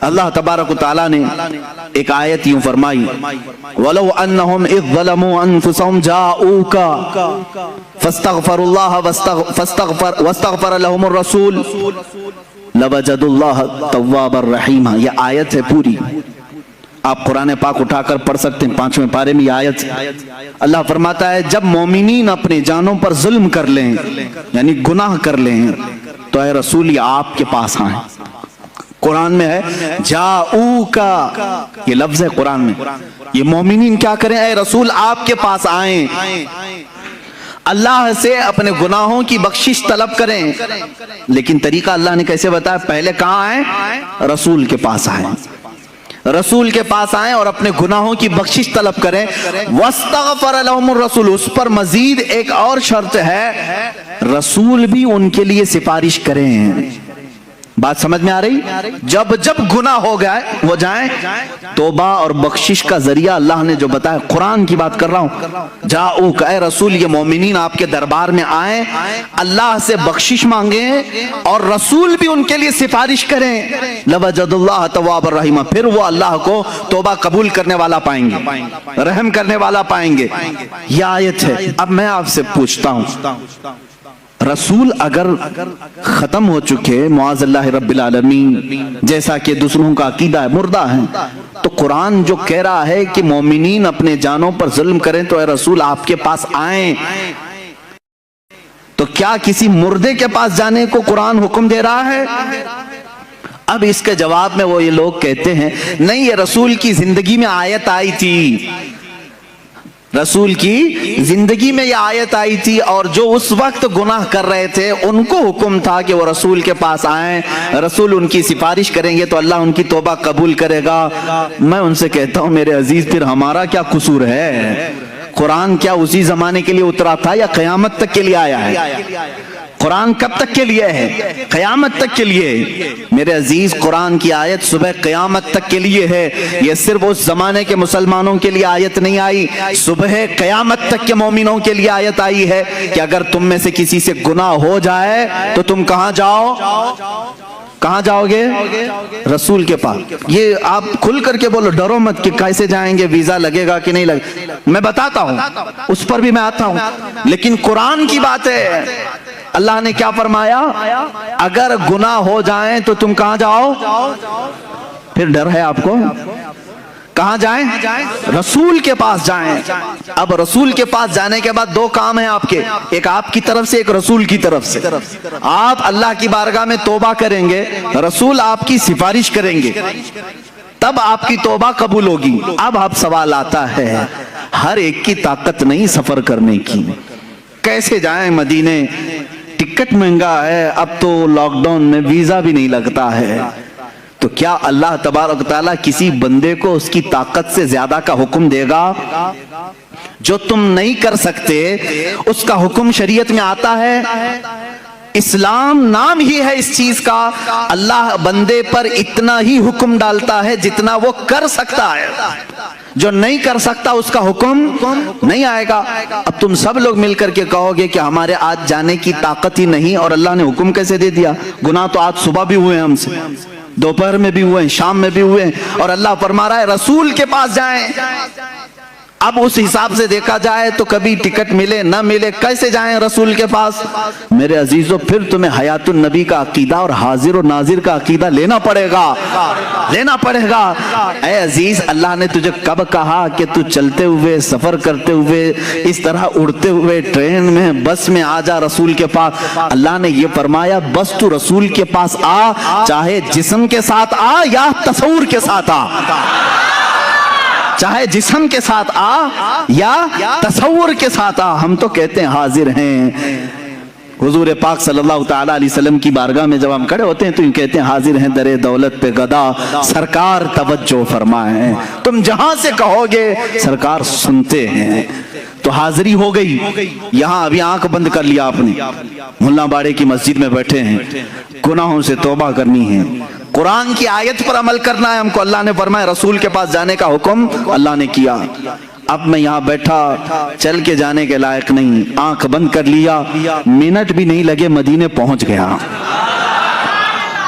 اللہ تبارک و تعالیٰ نے ایک آیت یوں فرمائی وَلَوْ أَنَّهُمْ إِذْ ظَلَمُوا أَنفُسَهُمْ جَاءُوكَ فَاسْتَغْفَرُوا اللَّهَ وَاسْتَغْفَرَ لَهُمُ الرَّسُولُ لَوَجَدُوا اللَّهَ تَوَّابًا رَحِيمًا۔ یہ آیت ہے پوری، آپ قرآن پاک اٹھا کر پڑھ سکتے ہیں، 5ویں پارے میں یہ آیت ہے۔ اللہ فرماتا ہے جب مومنین اپنے جانوں پر ظلم کر لیں یعنی گناہ کر لیں تو اے رسول یہ آپ کے پاس آئیں۔ قرآن میں ہے جاؤکا، یہ لفظ ہے قرآن میں، یہ مومنین کیا کریں؟ اے رسول آپ کے پاس آئیں، اللہ سے اپنے گناہوں کی بخشش طلب کریں۔ لیکن طریقہ اللہ نے کیسے بتایا؟ پہلے کہاں آئیں؟ رسول کے پاس آئیں، رسول کے پاس آئیں اور اپنے گناہوں کی بخشش طلب کریں۔ وَاسْتَغْفَرَ لَهُمُ الرَّسُولُ، اس پر مزید ایک اور شرط ہے، رسول بھی ان کے لیے سفارش کریں۔ بات سمجھ میں آ رہی؟ جب گناہ ہو گئے وہ جائیں، توبہ اور بخشش کا ذریعہ اللہ نے جو بتایا، قرآن کی بات کر رہا ہوں، جاؤ اے رسول یہ مومنین آپ کے دربار میں آئیں، اللہ سے بخشش مانگیں اور رسول بھی ان کے لیے سفارش کریں، لَوَجَدُ اللَّهَ تَوَّابًا رَحِيمًا، پھر وہ اللہ کو توبہ قبول کرنے والا پائیں گے، رحم کرنے والا پائیں گے۔ یہ آیت ہے۔ اب میں آپ سے پوچھتا ہوں، رسول اگر ختم ہو چکے معاذ اللہ رب العالمین، جیسا کہ دوسروں کا عقیدہ ہے، مردہ ہیں، تو قرآن جو کہہ رہا ہے کہ مومنین اپنے جانوں پر ظلم کریں تو اے رسول آپ کے پاس آئیں، تو کیا کسی مردے کے پاس جانے کو قرآن حکم دے رہا ہے؟ اب اس کے جواب میں وہ یہ لوگ کہتے ہیں نہیں، یہ رسول کی زندگی میں آیت آئی تھی، رسول کی زندگی میں یہ آیت آئی تھی، اور جو اس وقت گناہ کر رہے تھے ان کو حکم تھا کہ وہ رسول کے پاس آئیں، رسول ان کی سفارش کریں گے تو اللہ ان کی توبہ قبول کرے گا۔ میں ان سے کہتا ہوں میرے عزیز، پھر ہمارا کیا قصور ہے؟ قرآن کیا اسی زمانے کے لیے اترا تھا یا قیامت تک کے لیے آیا ہے؟ قرآن کب تک کے لیے ہے؟ قیامت تک کے لیے۔ میرے عزیز قرآن کی آیت صبح قیامت تک کے لیے ہے، یہ صرف اس زمانے کے مسلمانوں کے لیے آیت نہیں آئی، صبح قیامت تک کے مومنوں کے لیے آیت آئی ہے کہ اگر تم میں سے کسی سے گناہ ہو جائے تو تم کہاں جاؤ؟ کہاں جاؤ گے؟ رسول کے پاس۔ یہ آپ کھل کر کے بولو، ڈرو مت کہ کیسے جائیں گے، ویزا لگے گا کہ نہیں لگے، میں بتاتا ہوں، اس پر بھی میں آتا ہوں، لیکن قرآن کی بات ہے۔ اللہ نے کیا فرمایا؟ اگر گناہ ہو جائیں تو تم کہاں جاؤ؟ پھر ڈر ہے آپ کو؟ کہاں جائیں؟ رسول کے پاس جائیں۔ اب رسول کے پاس جانے کے بعد دو کام ہیں آپ کے، ایک آپ کی طرف سے، ایک رسول کی طرف سے۔ آپ اللہ کی بارگاہ میں توبہ کریں گے، رسول آپ کی سفارش کریں گے، تب آپ کی توبہ قبول ہوگی۔ اب آپ سوال آتا ہے، ہر ایک کی طاقت نہیں سفر کرنے کی، کیسے جائیں مدینے؟ ٹکٹ مہنگا ہے، اب تو لاک ڈاؤن میں ویزا بھی نہیں لگتا ہے، تو کیا اللہ تبارک تعالیٰ کسی بندے کو اس کی طاقت سے زیادہ کا حکم دے گا؟ جو تم نہیں کر سکتے اس کا حکم شریعت میں آتا ہے۔ اسلام نام ہی ہے اس چیز کا، اللہ بندے پر اتنا ہی حکم ڈالتا ہے جتنا وہ کر سکتا ہے، جو نہیں کر سکتا اس کا حکم نہیں آئے گا۔ اب تم سب لوگ مل کر کے کہو گے کہ ہمارے آج جانے کی طاقت ہی نہیں، اور اللہ نے حکم کیسے دے دیا؟ گناہ تو آج صبح بھی ہوئے ہیں، ہم سے دوپہر میں بھی ہوئے ہیں، شام میں بھی ہوئے ہیں، اور اللہ فرما رہا ہے رسول کے پاس جائیں۔ اب اس حساب سے دیکھا جائے تو کبھی ٹکٹ ملے نہ ملے، کیسے جائیں رسول کے پاس؟ میرے عزیزو، پھر تمہیں حیات النبی کا عقیدہ اور حاضر و ناظر کا عقیدہ لینا پڑے گا، لینا پڑے گا۔ اے عزیز، اللہ نے تجھے کب کہا کہ تو چلتے ہوئے، سفر کرتے ہوئے، اس طرح اڑتے ہوئے، ٹرین میں، بس میں آ جا رسول کے پاس؟ اللہ نے یہ فرمایا بس تو رسول کے پاس آ، چاہے جسم کے ساتھ آ یا تصور کے ساتھ آ، چاہے جسم کے ساتھ آ یا تصور کے ساتھ آ، ہم تو کہتے ہیں حاضر ہیں۔ حضور پاک صلی اللہ تعالیٰ علیہ وسلم کی بارگاہ میں جب ہم کھڑے ہوتے ہیں تو یہ کہتے ہیں حاضر ہیں در دولت پہ گدا، سرکار توجہ فرمائیں۔ تم جہاں سے کہو گے سرکار سنتے ہیں۔ تو حاضری ہو گئی۔ یہاں ابھی آنکھ بند کر لیا آپ نے، ملا باڑے کی مسجد میں بیٹھے ہیں، گناہوں سے توبہ کرنی ہے، قرآن کی آیت پر عمل کرنا ہے ہم کو۔ اللہ نے فرمایا رسول کے پاس جانے کا حکم اللہ نے کیا۔ اب میں یہاں بیٹھا چل کے جانے کے لائق نہیں، آنکھ بند کر لیا، منٹ بھی نہیں لگے مدینے پہنچ گیا۔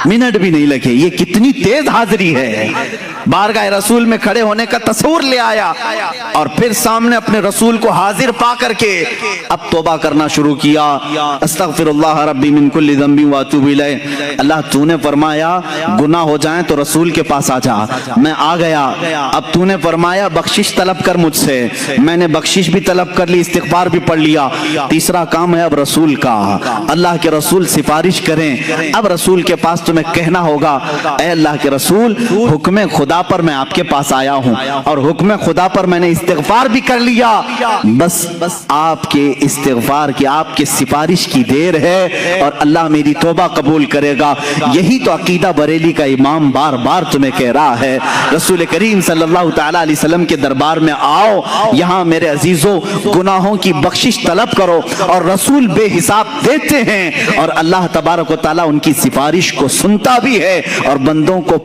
منٹ بھی نہیں لگے. یہ کتنی تیز حاضری ہے. بارگاہ رسول میں کھڑے ہونے کا تصور لے آیا اور پھر سامنے اپنے رسول کو حاضر پا کر کے اب توبہ کرنا شروع کیا. استغفر اللہ ربی من کل ذنب واتوب الیہ. اللہ تو نے فرمایا گناہ ہو جائیں تو رسول کے پاس آ جا. میں آ گیا. اب تو نے فرمایا بخشش طلب کر مجھ سے. میں نے بخشش بھی طلب کر لی, استغفار بھی پڑھ لیا. تیسرا کام ہے اب رسول کا. اللہ کے رسول سفارش کریں. اب رسول کے پاس تمہیں کہنا ہوگا اے اللہ کے رسول, حکم خدا پر میں آپ کے پاس آیا ہوں اور حکم خدا پر میں نے استغفار بھی کر لیا. بس آپ کے استغفار کی, آپ کے سفارش کی دیر ہے اور اللہ میری توبہ قبول کرے گا. یہی تو عقیدہ بریلی کا امام بار بار تمہیں کہہ رہا ہے. رسول کریم صلی اللہ تعالی علیہ وسلم کے دربار میں آؤ, یہاں میرے عزیزوں گناہوں کی بخشش طلب کرو اور رسول بے حساب دیتے ہیں اور اللہ تبارک و تعالی ان کی سفارش کو سنتا بھی ہے اور بندوں کو